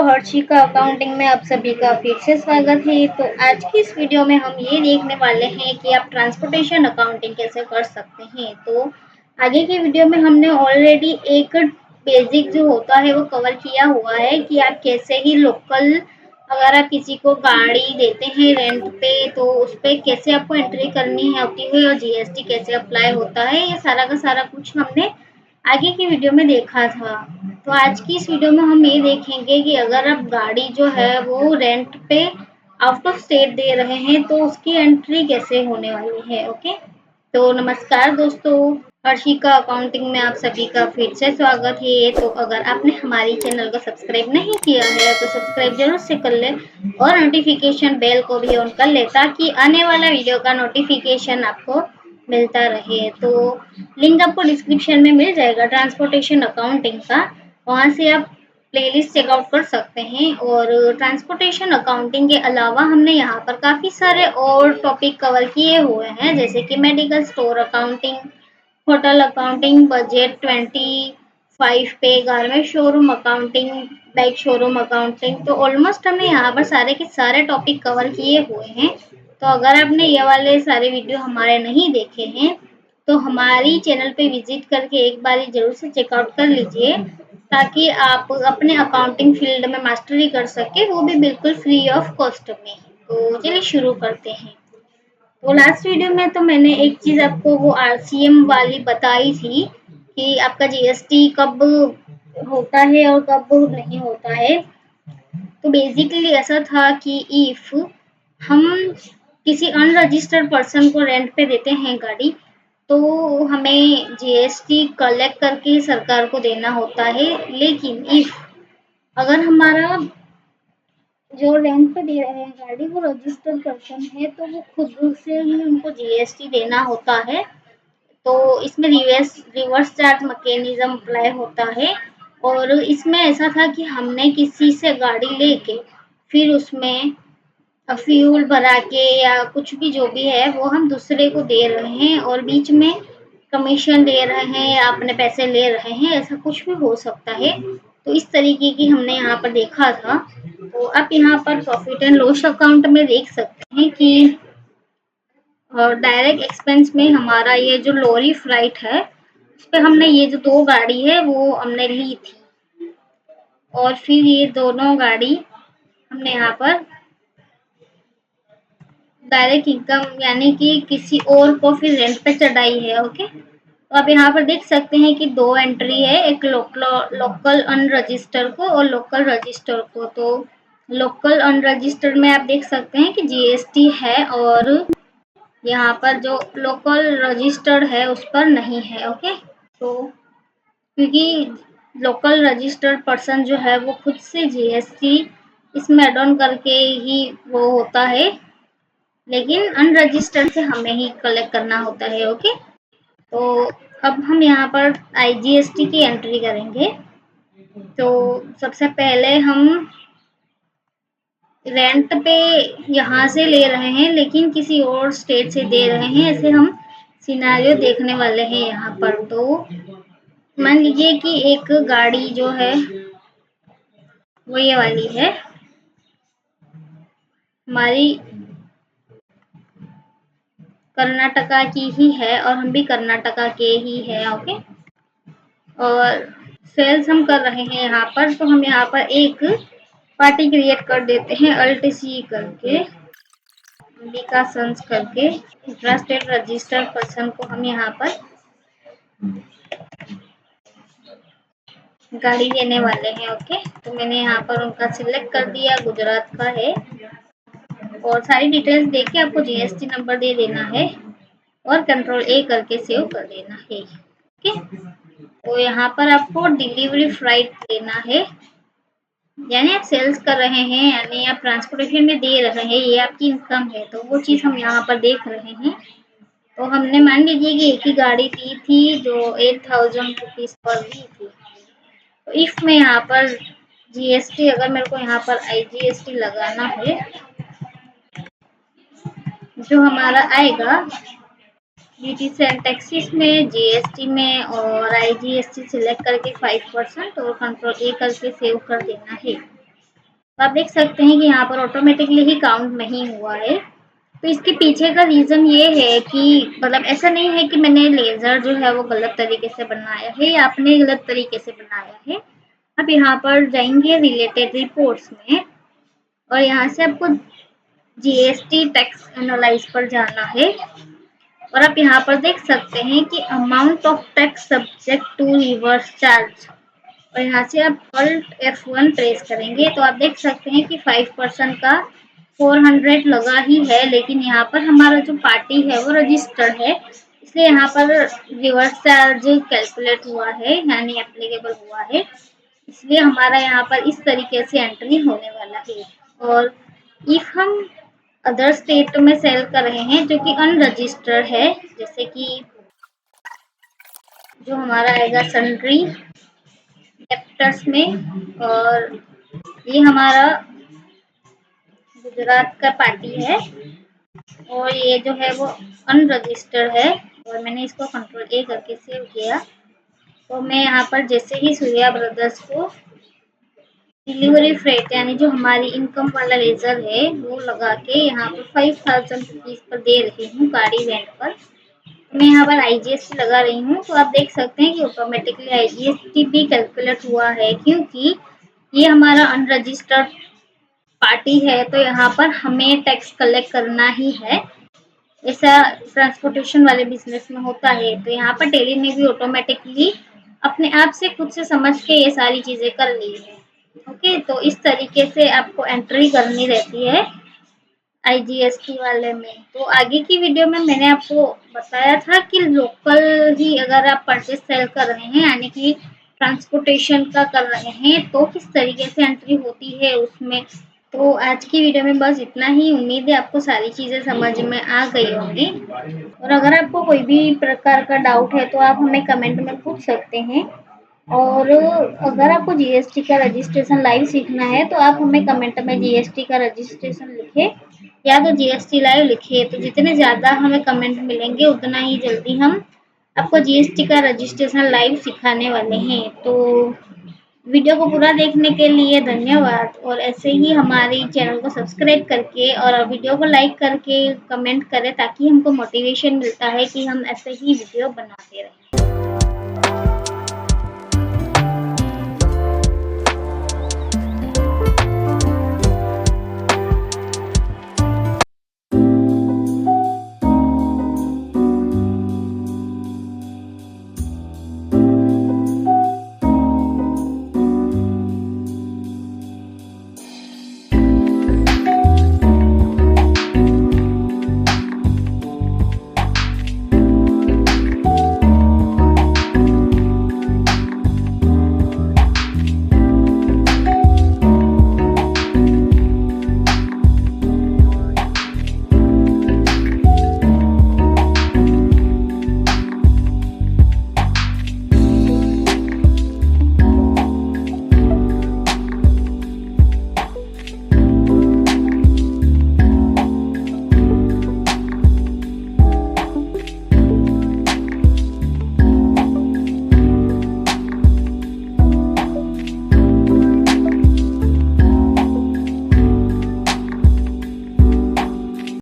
Harshika accounting में आप सभी का फिर से स्वागत है। तो आज की इस वीडियो में हम ये देखने वाले हैं कि आप ट्रांसपोर्टेशन अकाउंटिंग कैसे कर सकते हैं। तो आगे की वीडियो में हमने ऑलरेडी एक बेसिक जो होता है वो कवर किया हुआ है कि आप कैसे ही लोकल, अगर आप किसी को गाड़ी देते हैं रेंट पे तो उस पर कैसे आपको एंट्री करनी होती है और जीएसटी कैसे अप्लाई होता है, ये सारा का सारा कुछ हमने आगे की वीडियो में देखा था। तो आज की इस वीडियो में हम ये देखेंगे कि अगर आप गाड़ी जो है वो रेंट पे आउट ऑफ स्टेट दे रहे हैं तो उसकी एंट्री कैसे होने वाली है। ओके, तो नमस्कार दोस्तों, हर्षिका अकाउंटिंग में आप सभी का फिर से स्वागत है। तो अगर आपने हमारी चैनल को सब्सक्राइब नहीं किया है तो सब्सक्राइब जरूर से कर ले और नोटिफिकेशन बेल को भी ऑन कर ले ताकि आने वाला वीडियो का नोटिफिकेशन आपको मिलता रहे। तो लिंक आपको डिस्क्रिप्शन में मिल जाएगा ट्रांसपोर्टेशन अकाउंटिंग का, वहाँ से आप प्लेलिस्ट चेकआउट कर सकते हैं। और ट्रांसपोर्टेशन अकाउंटिंग के अलावा हमने यहाँ पर काफ़ी सारे और टॉपिक कवर किए हुए हैं, जैसे कि medical store accounting, hotel accounting, budget 25 पे, garment showroom accounting, bike showroom accounting. तो ऑलमोस्ट हमने यहाँ पर सारे के सारे टॉपिक कवर किए हुए हैं। तो अगर आपने ये वाले सारे वीडियो हमारे नहीं देखे हैं तो हमारी चैनल पे विजिट करके एक बार जरूर से चेकआउट कर लीजिए ताकि आप अपने अकाउंटिंग फील्ड में मास्टरी कर सके, वो भी बिल्कुल फ्री ऑफ कॉस्ट में। तो चलिए शुरू करते हैं। तो लास्ट वीडियो में तो मैंने एक चीज आपको वो आरसीएम वाली बताई थी कि आपका जीएसटी कब होता है और कब नहीं होता है। तो बेसिकली ऐसा था कि इफ हम किसी अनरजिस्टर्ड पर्सन को रेंट पे देते हैं गाड़ी तो हमें जीएसटी कलेक्ट करके सरकार को देना होता है। लेकिन इफ अगर हमारा जो रेंट पे दे रहे हैं गाड़ी वो रजिस्टर्ड पर्सन है तो वो खुद से ही उनको जीएसटी देना होता है। तो इसमें रिवर्स चार्ज मैकेनिज्म अप्लाई होता है। और इसमें ऐसा था कि हमने किसी से गाड़ी लेके फिर उसमें फ्यूल भरा के या कुछ भी जो भी है वो हम दूसरे को दे रहे हैं और बीच में कमीशन दे रहे हैं या अपने पैसे ले रहे हैं, ऐसा कुछ भी हो सकता है। तो इस तरीके की हमने यहाँ पर देखा था। तो आप यहाँ पर प्रॉफिट एंड लॉस अकाउंट में देख सकते हैं कि डायरेक्ट एक्सपेंस में हमारा ये जो लॉरी फ्लाइट है उस पर हमने ये जो दो गाड़ी है वो हमने ली थी और फिर ये दोनों गाड़ी हमने यहाँ पर डायरेक्ट इनकम यानी कि किसी और को फिर रेंट पे चढ़ाई है। ओके, तो आप यहाँ पर देख सकते हैं कि दो एंट्री है, एक लोकल अनरजिस्टर्ड को और लोकल रजिस्टर्ड को। तो लोकल अनरजिस्टर्ड में आप देख सकते हैं कि जीएसटी है और यहाँ पर जो लोकल रजिस्टर्ड है उस पर नहीं है। ओके, तो क्योंकि लोकल रजिस्टर्ड पर्सन जो है वो खुद से जीएसटी इसमें एड ऑन करके ही वो होता है, लेकिन अनरजिस्टर्ड से हमें ही कलेक्ट करना होता है। ओके, तो अब हम यहाँ पर आईजीएसटी की एंट्री करेंगे। तो सबसे पहले हम रेंट पे यहाँ से ले रहे हैं लेकिन किसी और स्टेट से दे रहे हैं, ऐसे हम सिनारियो देखने वाले हैं यहाँ पर। तो मान लीजिए कि एक गाड़ी जो है वो ये वाली है, हमारी कर्नाटका की ही है और हम भी कर्नाटका के ही है। ओके, और सेल्स हम कर रहे हैं यहाँ पर, तो हम यहाँ पर एक पार्टी क्रिएट कर देते हैं अल्ट सी करके, अंबिका सन्स करके, इंट्रास्टेट रजिस्टर्ड पर्सन को हम यहाँ पर गाड़ी देने वाले हैं। ओके, तो मैंने यहाँ पर उनका सिलेक्ट कर दिया, गुजरात का है और सारी डिटेल्स देके आपको जीएसटी नंबर दे देना है और कंट्रोल ए करके सेव कर देना है। ओके, तो यहाँ पर आपको डिलीवरी फ्राइट देना है, यानी आप सेल्स कर रहे हैं यानी आप ट्रांसपोर्टेशन में दे रहे हैं, ये आपकी इनकम है। तो वो चीज़ हम यहाँ पर देख रहे हैं। तो हमने मान लीजिए कि एक ही गाड़ी दी थी जो 8000 रुपीज़ पर दी थी। तो इफ में यहाँ पर जीएसटी, अगर मेरे को यहाँ पर आईजीएसटी लगाना है जो हमारा आएगा ड्यूटीज एंड टैक्सेस में, जीएसटी में और आईजीएसटी सिलेक्ट करके 5% और कंट्रोल ए करके सेव कर देना है। तो आप देख सकते हैं कि यहाँ पर ऑटोमेटिकली ही काउंट नहीं हुआ है। तो इसके पीछे का रीज़न ये है कि मतलब ऐसा नहीं है कि मैंने लेज़र जो है वो गलत तरीके से बनाया है या आपने गलत तरीके से बनाया है। आप यहाँ पर जाएंगे रिलेटेड रिपोर्ट्स में और यहाँ से आपको जीएसटी टैक्स एनालाइज पर जाना है और आप यहाँ पर देख सकते हैं कि amount of tax subject to reverse charge और यहाँ से आप अल्ट F1 प्रेस करेंगे तो आप देख सकते हैं कि 5% का 400 लगा ही है, लेकिन यहाँ पर हमारा जो पार्टी है वो रजिस्टर्ड है, इसलिए यहाँ पर रिवर्स चार्ज कैलकुलेट हुआ है यानी एप्लीकेबल हुआ है, इसलिए हमारा यहाँ पर इस तरीके से एंट्री होने वाला है। और इफ हम अदर स्टेट में सेल कर रहे हैं जो कि अनरजिस्टर्ड है, जैसे कि जो हमारा आएगा सन्ड्री डेप्टर्स में, और ये हमारा गुजरात का पार्टी है और ये जो है वो अनरजिस्टर्ड है और मैंने इसको कंट्रोल ए करके सेव किया। तो मैं यहाँ पर जैसे ही सूर्या ब्रदर्स को डिलीवरी फ्रेट यानी जो हमारी इनकम वाला लेजर है वो लगा के यहाँ पर 5000 रुपीज़ पर दे रही हूँ गाड़ी रेंट पर। मैं यहाँ पर आईजीएसटी लगा रही हूँ तो आप देख सकते हैं कि ऑटोमेटिकली आईजीएसटी भी कैलकुलेट हुआ है, क्योंकि ये हमारा अनरजिस्टर्ड पार्टी है तो यहाँ पर हमें टैक्स कलेक्ट करना ही है। ऐसा ट्रांसपोर्टेशन वाले बिजनेस में होता है। तो यहाँ पर टेली ने भी ऑटोमेटिकली अपने आप से खुद से समझ के ये सारी चीज़ें कर ली है। ओके, तो इस तरीके से आपको एंट्री करनी रहती है आईजीएसटी वाले में। तो आगे की वीडियो में मैंने आपको बताया था कि लोकल ही अगर आप परचेज सेल कर रहे हैं यानी कि ट्रांसपोर्टेशन का कर रहे हैं तो किस तरीके से एंट्री होती है उसमें। तो आज की वीडियो में बस इतना ही। उम्मीद है आपको सारी चीज़ें समझ में आ गई होंगी और अगर आपको कोई भी प्रकार का डाउट है तो आप हमें कमेंट में पूछ सकते हैं। और अगर आपको जीएसटी का रजिस्ट्रेशन लाइव सीखना है तो आप हमें कमेंट में जीएसटी का रजिस्ट्रेशन लिखें या तो जीएसटी लाइव लिखिए। तो जितने ज़्यादा हमें कमेंट मिलेंगे उतना ही जल्दी हम आपको जीएसटी का रजिस्ट्रेशन लाइव सिखाने वाले हैं। तो वीडियो को पूरा देखने के लिए धन्यवाद और ऐसे ही हमारे चैनल को सब्सक्राइब करके और वीडियो को लाइक करके कमेंट करें ताकि हमको मोटिवेशन मिलता है कि हम ऐसे ही वीडियो बनाते रहें।